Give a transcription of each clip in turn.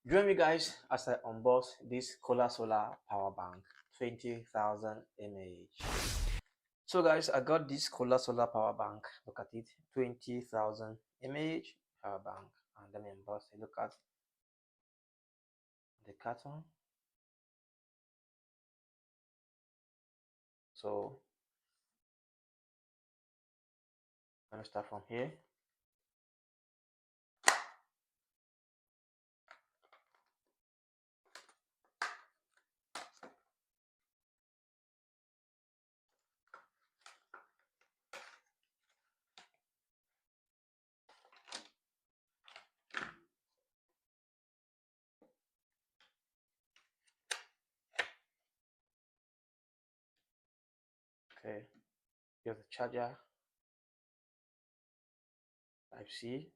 Join me guys as I unbox this solar power bank 20,000 mAh. So guys, I got this solar power bank. Look at it, 20,000 mAh power bank. And let me unbox it. Look at the carton. So let me start from here. Okay, here's the charger, Type C.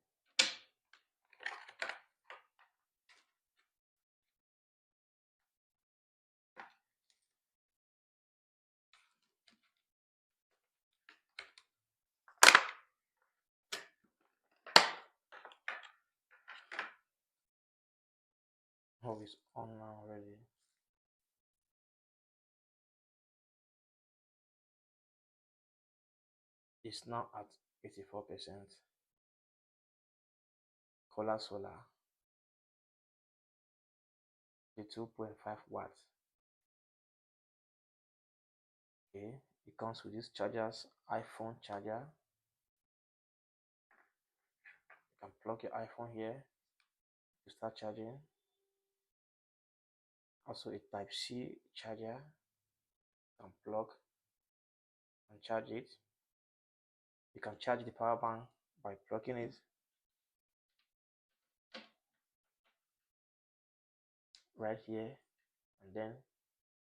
Oh, it's on now already. It's now at 84%. Solar, the 2.5 watts. Okay, it comes with this chargers, iPhone charger. You can plug your iPhone here to start charging. Also a Type C charger. You can plug and charge it. You can charge the power bank by plugging it right here and then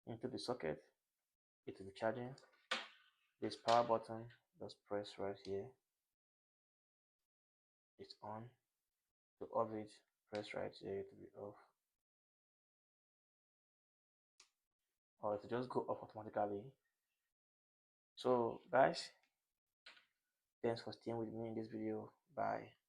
into the socket. It will be charging. This power button, just press right here. It's on. To off it, press right here, it will be off. Or it will just go off automatically. So guys, thanks for staying with me in this video. Bye.